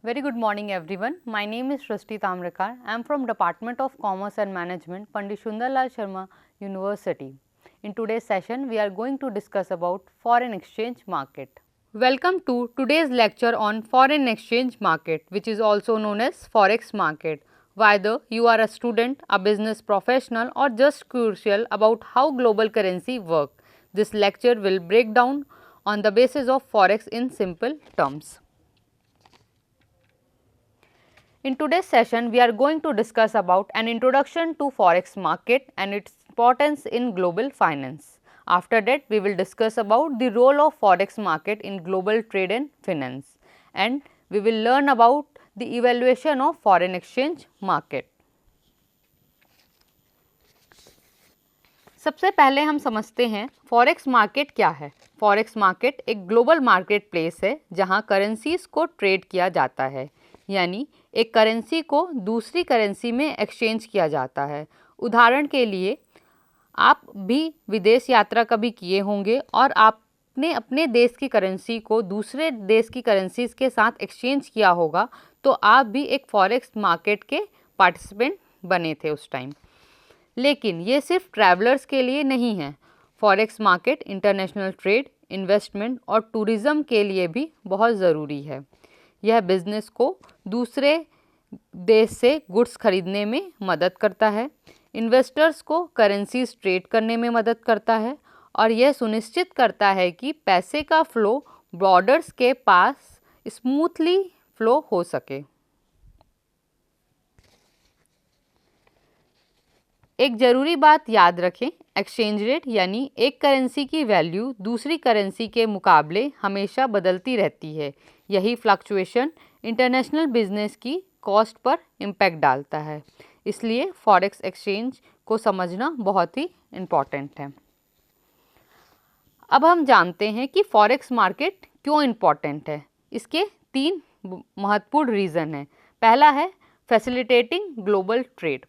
Very good morning everyone. My name is Srishti Tamrakar. I am from Department of Commerce and Management, Pandit Sundarlal Sharma University. In today's session, we are going to discuss about foreign exchange market. Welcome to today's lecture on foreign exchange market, which is also known as forex market. Whether you are a student, a business professional or just curious about how global currency work, this lecture will break down on the basis of forex in simple terms. In today's session, we are going to discuss about an introduction to forex market and its importance in global finance. After that, we will discuss about the role of forex market in global trade and finance, and we will learn about the evaluation of foreign exchange market. सबसे पहले हम समझते हैं forex market क्या है। Forex market एक global market place है जहां करेंसीज को ट्रेड किया जाता है, यानी एक करेंसी को दूसरी करेंसी में एक्सचेंज किया जाता है। उदाहरण के लिए आप भी विदेश यात्रा कभी किए होंगे और आपने अपने देश की करेंसी को दूसरे देश की करेंसीज के साथ एक्सचेंज किया होगा, तो आप भी एक फॉरेक्स मार्केट के पार्टिसिपेंट बने थे उस टाइम। लेकिन ये सिर्फ ट्रैवलर्स के लिए नहीं है। Forex market international trade, investment और टूरिज़्म के लिए भी बहुत ज़रूरी है। यह बिज़नेस को दूसरे देश से गुड्स खरीदने में मदद करता है, इन्वेस्टर्स को करेंसीज ट्रेड करने में मदद करता है और यह सुनिश्चित करता है कि पैसे का फ़्लो बॉर्डर्स के पास स्मूथली फ़्लो हो सके। एक ज़रूरी बात याद रखें, एक्सचेंज रेट यानी एक करेंसी की वैल्यू दूसरी करेंसी के मुकाबले हमेशा बदलती रहती है। यही फ्लक्चुएशन इंटरनेशनल बिजनेस की कॉस्ट पर इम्पैक्ट डालता है, इसलिए फॉरेक्स एक्सचेंज को समझना बहुत ही इम्पॉर्टेंट है। अब हम जानते हैं कि फॉरेक्स मार्केट क्यों इम्पॉर्टेंट है। इसके 3 महत्वपूर्ण रीज़न हैं। पहला है फैसिलिटेटिंग ग्लोबल ट्रेड।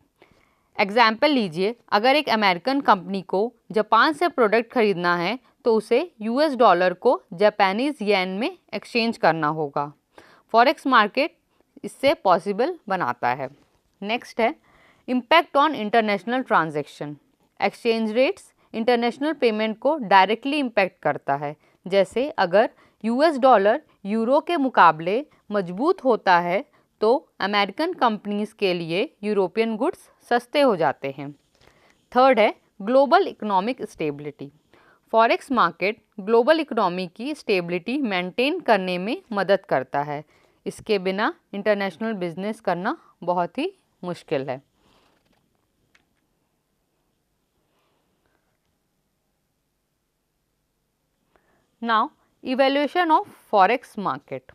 एग्जाम्पल लीजिए, अगर एक अमेरिकन कंपनी को जापान से प्रोडक्ट खरीदना है तो उसे यूएस डॉलर को जापानीज़ येन में एक्सचेंज करना होगा। फॉरेक्स मार्केट इससे पॉसिबल बनाता है। नेक्स्ट है impact on international transaction. Exchange rates international payment को डायरेक्टली इम्पैक्ट करता है। जैसे अगर यूएस डॉलर यूरो के मुकाबले मजबूत होता है तो अमेरिकन कंपनीज़ के लिए यूरोपियन गुड्स सस्ते हो जाते हैं। थर्ड है global economic stability. Forex market global economy की स्टेबिलिटी मेंटेन करने में मदद करता है। इसके बिना इंटरनेशनल बिजनेस करना बहुत ही मुश्किल है। Now evaluation of forex market.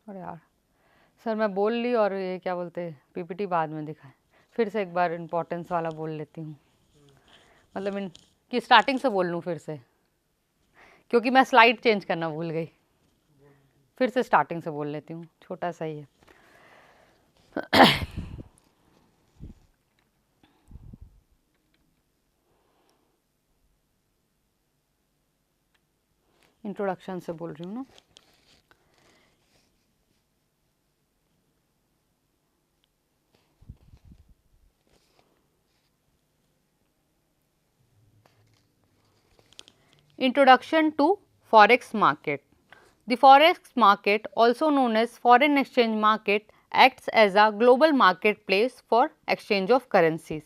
अरे यार सर, मैं बोल ली और ये क्या बोलते हैं पीपीटी बाद में दिखाए। फिर से एक बार इम्पोर्टेंस वाला बोल लेती हूँ, मतलब कि स्टार्टिंग से बोल लूँ फिर से, क्योंकि मैं स्लाइड चेंज करना भूल गई। फिर से स्टार्टिंग से बोल लेती हूँ, छोटा सा ही है। इंट्रोडक्शन से बोल रही हूँ ना। Introduction to Forex market. The Forex market, also known as foreign exchange market, acts as a global marketplace for exchange of currencies.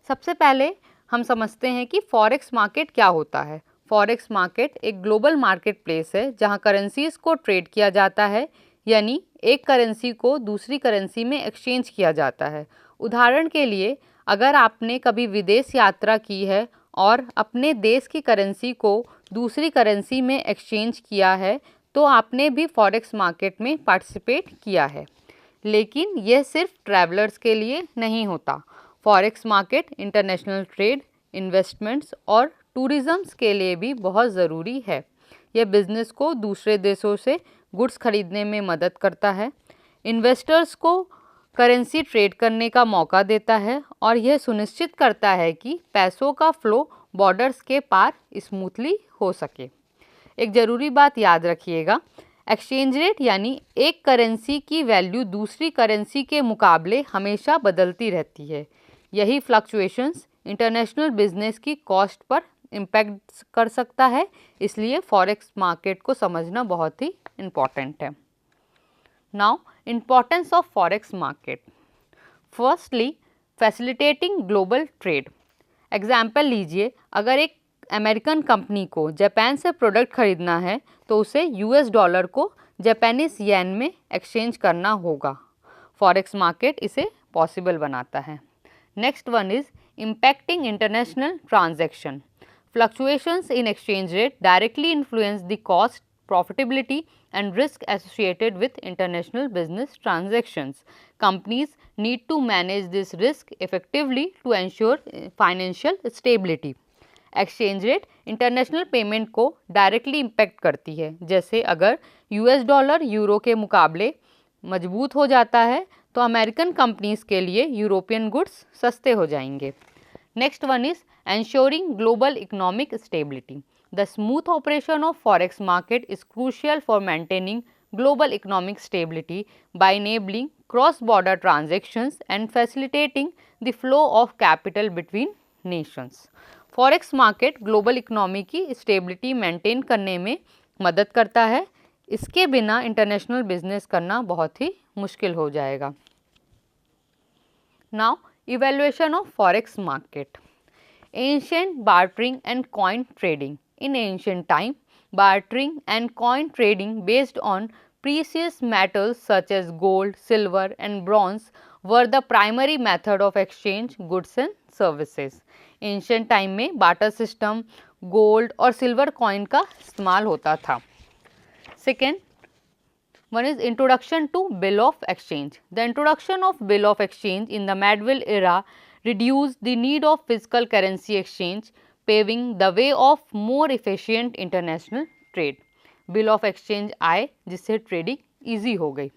सबसे पहले हम समझते हैं कि फॉरेक्स मार्केट क्या होता है। फॉरेक्स मार्केट एक ग्लोबल मार्केट प्लेस है जहां करेंसीज को ट्रेड किया जाता है, यानी एक करेंसी को दूसरी करेंसी में एक्सचेंज किया जाता है। उदाहरण के लिए, अगर आपने कभी विदेश यात्रा की है और अपने देश की करेंसी को दूसरी करेंसी में एक्सचेंज किया है तो आपने भी फॉरेक्स मार्केट में पार्टिसिपेट किया है। लेकिन यह सिर्फ ट्रैवलर्स के लिए नहीं होता। Forex market international trade, investments और टूरिज़्म के लिए भी बहुत ज़रूरी है। यह बिज़नेस को दूसरे देशों से गुड्स खरीदने में मदद करता है, इन्वेस्टर्स को करेंसी ट्रेड करने का मौका देता है और यह सुनिश्चित करता है कि पैसों का फ्लो बॉर्डर्स के पार स्मूथली हो सके। एक ज़रूरी बात याद रखिएगा, एक्सचेंज रेट यानी एक करेंसी की वैल्यू दूसरी करेंसी के मुकाबले हमेशा बदलती रहती है। यही फ्लक्चुएशंस इंटरनेशनल बिजनेस की कॉस्ट पर इम्पैक्ट कर सकता है, इसलिए फॉरेक्स मार्केट को समझना बहुत ही इम्पॉर्टेंट है। Now importance of forex market. Firstly, facilitating global trade. Example लीजिए, अगर एक अमेरिकन कंपनी को जापान से प्रोडक्ट खरीदना है तो उसे यूएस डॉलर को जापानीज येन में एक्सचेंज करना होगा। फॉरेक्स मार्केट इसे पॉसिबल बनाता है। Next one is impacting international transaction. Fluctuations in exchange rate directly influence the cost, profitability and risk associated with international business transactions. Companies need to manage this risk effectively to ensure financial stability. Exchange rate international payment को directly impact करती है। जैसे अगर US dollar euro के मुकाबले मजबूत हो जाता है तो अमेरिकन कंपनीज के लिए यूरोपियन गुड्स सस्ते हो जाएंगे। Next one is ensuring global economic stability. The smooth operation of forex market is crucial for maintaining global economic stability by enabling cross-border transactions and facilitating the flow of capital between nations. Forex market global economy की stability maintain करने में मदद करता है। इसके बिना international business करना बहुत ही मुश्किल हो जाएगा। Now, evaluation of forex market. Ancient bartering and coin trading. In ancient time, bartering and coin trading based on precious metals such as gold, silver and bronze were the primary method of exchange goods and services. Ancient time में barter system, gold और silver coin का इस्तेमाल होता था। Second one is introduction to bill of exchange. The introduction of bill of exchange in the medieval era reduced the need of physical currency exchange, paving the way of more efficient international trade. Bill of exchange आए जिससे trading easy हो गई।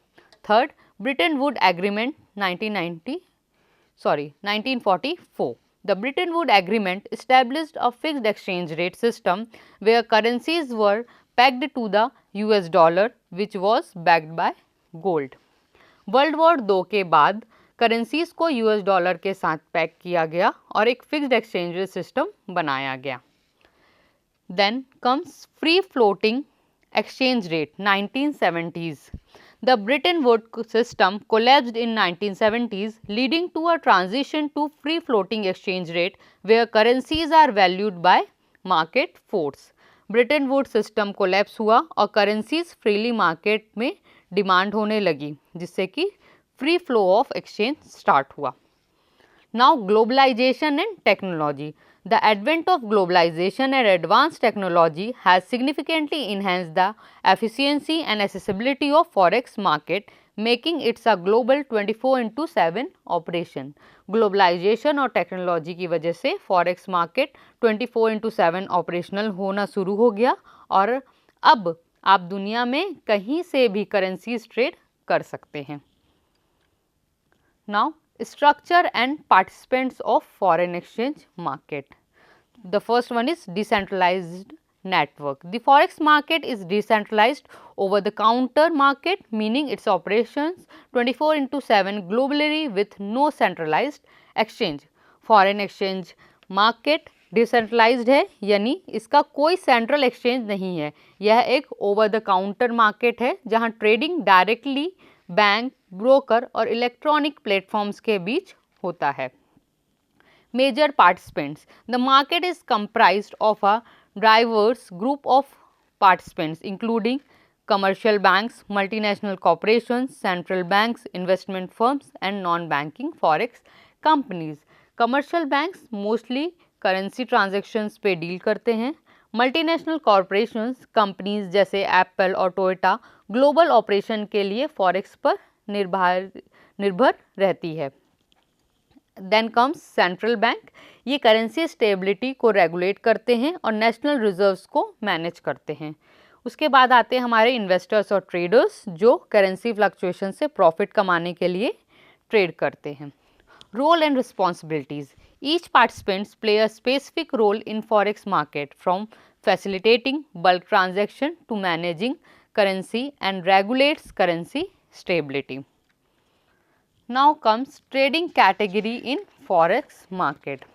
Third, Britain would agreement 1944. The Bretton Woods Agreement established a fixed exchange rate system where currencies were pegged to the US dollar, which was backed by gold. World war 2 के बाद currencies को US dollar के साथ pack किया गया और एक fixed exchange rate system बनाया गया। Then comes free floating exchange rate 1970s. The Bretton Woods system collapsed in 1970s, leading to a transition to free floating exchange rate where currencies are valued by market force. Bretton wood system collapse हुआ और currencies freely market में demand होने लगी, जिससे कि free flow of exchange start हुआ। Now globalisation and technology. The advent of globalization and advanced technology has significantly enhanced the efficiency and accessibility of forex market, making it a global 24/7 operation. Globalization और technology की वजह से forex market 24/7 operational होना शुरू हो गया और अब आप दुनिया में कहीं से भी करेंसीज ट्रेड कर सकते हैं। Now, structure and participants of foreign exchange market. The first one is decentralized network. The forex market is decentralized over the counter market, meaning its operations 24/7 globally with no centralized exchange. Foreign exchange market decentralised है, यानी इसका कोई central exchange नहीं है। यह एक over the counter market है जहां ट्रेडिंग डायरेक्टली बैंक, ब्रोकर और इलेक्ट्रॉनिक प्लेटफॉर्म्स के बीच होता है। Major participants. The market is comprised of a diverse group of participants including commercial banks, multinational corporations, central banks, investment firms and non-banking forex companies. Commercial banks mostly currency transactions पे deal करते हैं। Multinational corporations companies जैसे Apple और Toyota global operation के लिए forex पर निर्भर रहती है। Then comes central bank. ये करेंसी स्टेबिलिटी को रेगुलेट करते हैं और नेशनल रिजर्व्स को मैनेज करते हैं। उसके बाद आते हैं हमारे इन्वेस्टर्स और ट्रेडर्स जो करेंसी फ्लक्चुएशन से प्रॉफिट कमाने के लिए ट्रेड करते हैं। Role and responsibilities, each participants play a specific role in forex market from facilitating bulk transaction to managing currency and regulates currency stability. Now comes trading category in forex market.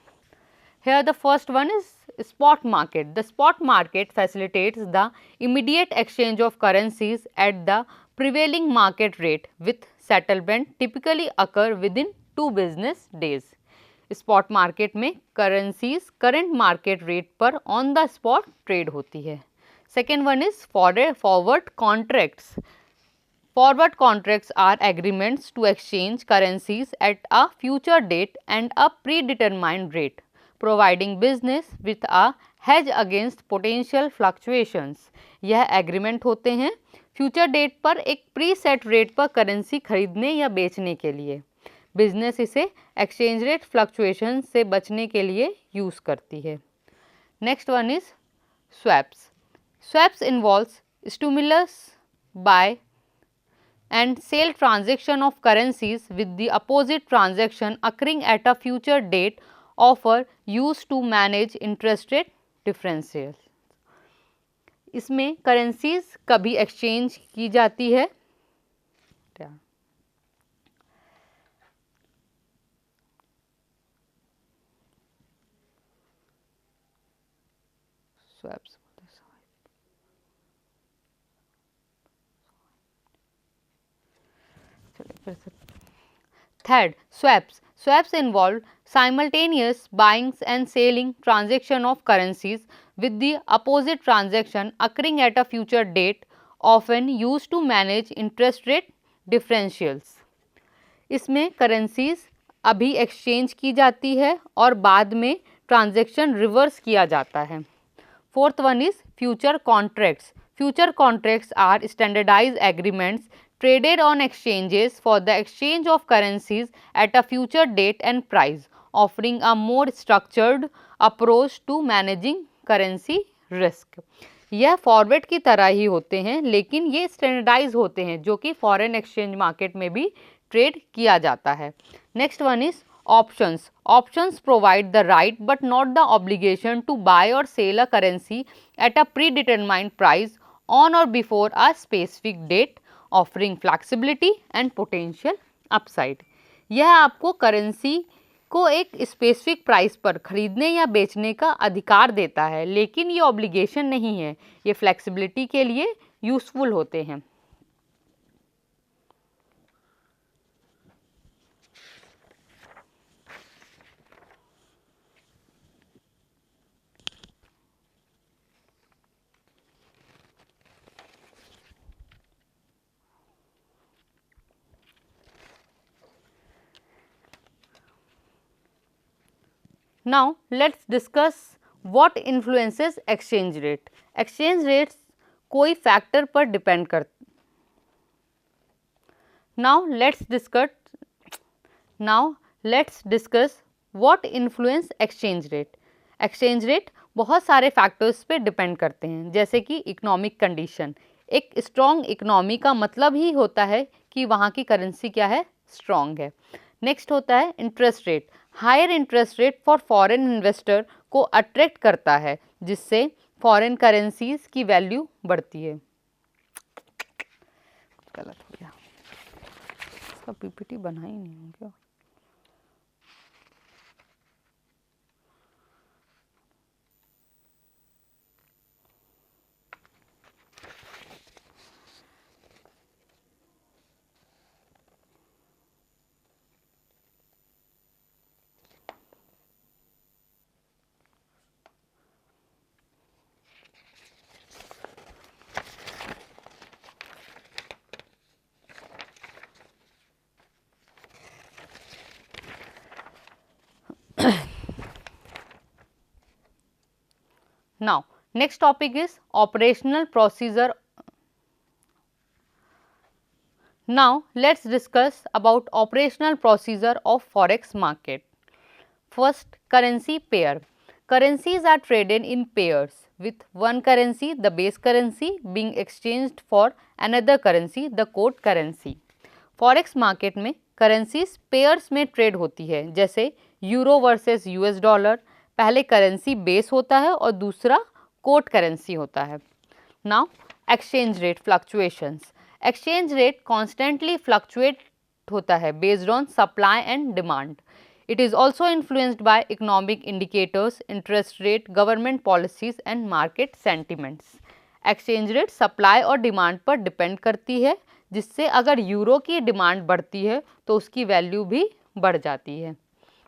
Here the first one is spot market. The spot market facilitates the immediate exchange of currencies at the prevailing market rate with settlement typically occur within 2 business days. Spot market में currencies current market rate पर on the spot trade होती है। Second one is forward contracts. Forward contracts are agreements to exchange currencies at a future date and a predetermined rate, providing business with a hedge against potential fluctuations. यह agreement होते हैं future date पर एक preset rate पर currency खरीदने या बेचने के लिए। बिजनेस इसे एक्सचेंज रेट फ्लक्चुएशन से बचने के लिए यूज़ करती है। Next one is swaps. Swaps involves stimulus buy and sell transaction of currencies with the opposite transaction occurring at a future date offer use to manage interest rate differential. इसमें currencies कभी exchange की जाती है swaps. Third, swaps. Swaps involve simultaneous buying and selling transaction of currencies with the opposite transaction occurring at a future date, often used to manage interest rate differentials. इसमें currencies अभी exchange की जाती है और बाद में ट्रांजैक्शन रिवर्स किया जाता है। Fourth one is future contracts. Future contracts are standardised agreements traded on exchanges for the exchange of currencies at a future date and price, offering a more structured approach to managing currency risk. यह forward की तरह ही होते हैं लेकिन ये standardise होते हैं जो कि फॉरेन एक्सचेंज मार्केट में भी ट्रेड किया जाता है। Next one is options. Options provide the right but not the obligation to buy or sell a currency at a predetermined price on or before a specific date, offering flexibility and potential upside. यह आपको currency को एक specific price पर खरीदने या बेचने का अधिकार देता है लेकिन ये ऑब्लिगेशन नहीं है, ये फ्लैक्सिबिलिटी के लिए यूजफुल होते हैं। Now let's discuss what influences exchange rate. Exchange rates कोई फैक्टर पर डिपेंड करते। Now let's discuss what influence exchange rate. Exchange rate बहुत सारे फैक्टर्स पे डिपेंड करते हैं जैसे कि इकोनॉमिक कंडीशन। एक स्ट्रॉन्ग इकोनॉमी का मतलब ही होता है कि वहाँ की करेंसी क्या है, स्ट्रॉन्ग है। नेक्स्ट होता है interest rate. Higher interest rate for foreign investor को अट्रैक्ट करता है जिससे फॉरेन करेंसीज की वैल्यू बढ़ती है। गलत हो गया, इसका पीपीटी बना ही नहीं हूँ क्या। Now next topic is operational procedure. Now let's discuss about operational procedure of forex market. First, currency pair. Currencies are traded in pairs with one currency, the base currency, being exchanged for another currency, the quote currency. Forex market में currencies pairs में trade होती है, जैसे euro versus US dollar. पहले currency base होता है और दूसरा कोट करेंसी होता है। Now exchange rate fluctuations. Exchange rate constantly fluctuate होता है based on supply and demand. It is also influenced by economic indicators, interest rate, government policies and market sentiments. Exchange rate supply और demand पर depend करती है, जिससे अगर euro की demand बढ़ती है तो उसकी वैल्यू भी बढ़ जाती है।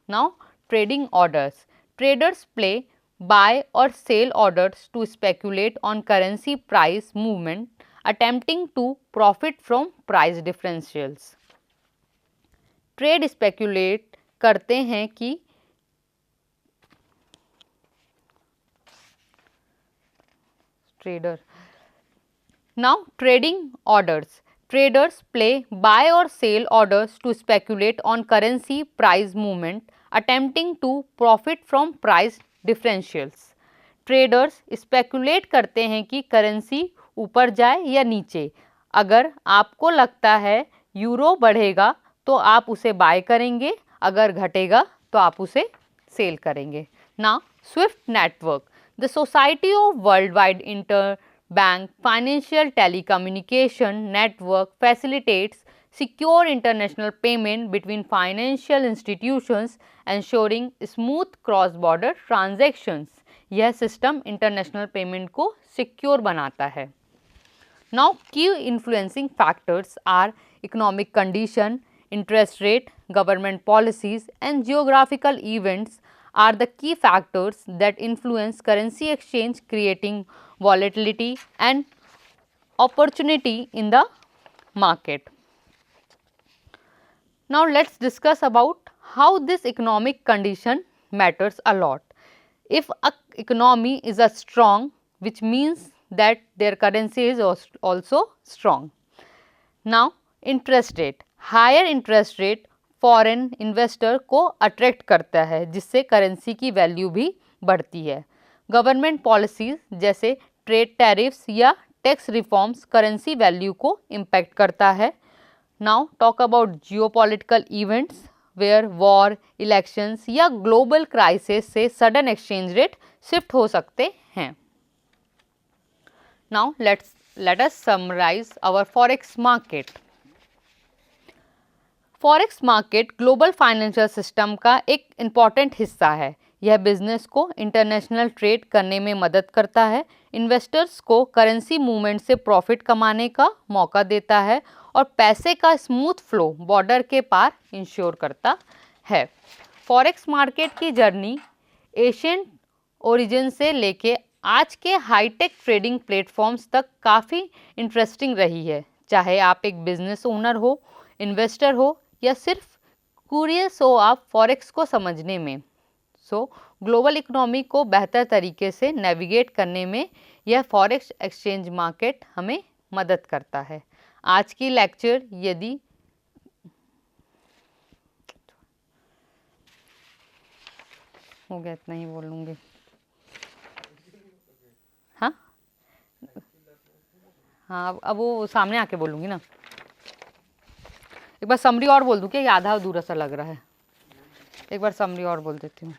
Now trading orders. Traders play buy or sell orders to speculate on currency price movement, attempting to profit from price differentials. Trade speculate करते हैं कि trader now trading orders. Traders play buy or sell orders to speculate on currency price movement, attempting to profit from price differentials. Traders speculate करते हैं कि currency ऊपर जाए या नीचे। अगर आपको लगता है यूरो बढ़ेगा तो आप उसे बाय करेंगे, अगर घटेगा तो आप उसे सेल करेंगे। Now Swift network. The society of world wide inter bank financial telecommunication network facilitates secure international payment between financial institutions, ensuring smooth cross-border transactions. यह सिस्टम इंटरनेशनल पेमेंट को सिक्योर बनाता है। Now key influencing factors are economic condition, interest rate, government policies and geographical events are the key factors that influence currency exchange, creating volatility and opportunity in the market. Now let's discuss about how this economic condition matters a lot. If a economy is a strong, which means that their currency is also strong. Now interest rate, higher interest rate foreign investor को attract करता है, जिससे currency की value भी बढ़ती है। Government policies जैसे trade tariffs या टैक्स रिफॉर्म्स करेंसी वैल्यू को इम्पैक्ट करता है। Now talk about geopolitical events where war, elections या ग्लोबल क्राइसिस से सडन एक्सचेंज रेट शिफ्ट हो सकते हैं। Now let us summarise our forex market. Forex market global financial system का एक इम्पॉर्टेंट हिस्सा है। यह बिजनेस को इंटरनेशनल ट्रेड करने में मदद करता है, इन्वेस्टर्स को करेंसी मूवमेंट से प्रॉफिट कमाने का मौका देता है और पैसे का स्मूथ फ्लो बॉर्डर के पार इंश्योर करता है। फॉरेक्स मार्केट की जर्नी एशियन ओरिजिन से लेके आज के हाईटेक ट्रेडिंग प्लेटफॉर्म्स तक काफ़ी इंटरेस्टिंग रही है। चाहे आप एक बिजनेस ओनर हो, इन्वेस्टर हो या सिर्फ क्यूरियस हो आप फॉरेक्स को समझने में। ग्लोबल इकोनॉमी को बेहतर तरीके से नेविगेट करने में यह फॉरेक्स एक्सचेंज मार्केट हमें मदद करता है। आज की लेक्चर यदि हो गया इतना ही बोलूँगी। हाँ अब वो सामने आके बोलूँगी ना। एक बार समरी और बोल दूँ क्या, ये आधा अधूरा सा लग रहा है। एक बार समरी और बोल देती हूँ।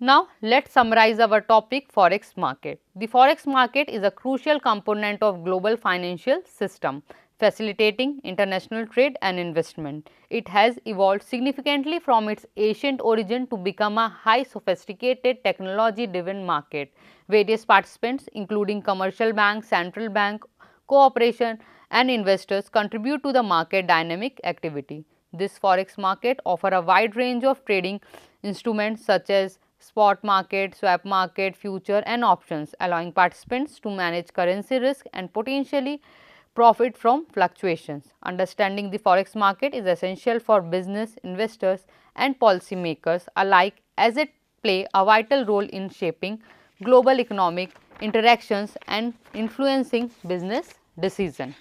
Now let's summarize our topic forex market. The forex market is a crucial component of global financial system, facilitating international trade and investment. It has evolved significantly from its ancient origin to become a high sophisticated technology driven market. Various participants including commercial banks, central bank, cooperation and investors contribute to the market dynamic activity. This forex market offer a wide range of trading instruments such as spot market, swap market, future and options, allowing participants to manage currency risk and potentially profit from fluctuations. Understanding the forex market is essential for business, investors and policymakers alike, as it play a vital role in shaping global economic interactions and influencing business decision.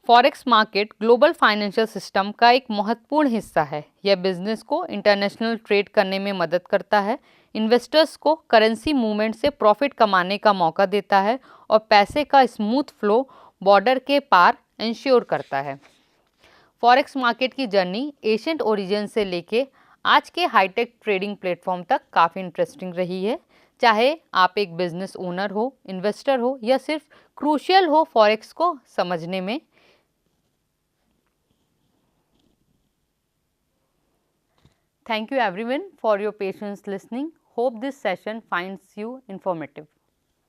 Forex market global financial system का एक महत्वपूर्ण हिस्सा है। यह business को international trade करने में मदद करता है, इन्वेस्टर्स को करेंसी मूवमेंट से प्रॉफिट कमाने का मौका देता है और पैसे का स्मूथ फ्लो बॉर्डर के पार इंश्योर करता है। फॉरेक्स मार्केट की जर्नी एशियंट ओरिजिन से लेके आज के हाईटेक ट्रेडिंग प्लेटफॉर्म तक काफ़ी इंटरेस्टिंग रही है। चाहे आप एक बिजनेस ओनर हो, इन्वेस्टर हो या सिर्फ क्रूशियल हो फॉरेक्स को समझने में। Thank you everyone for your patience listening. Hope this session finds you informative.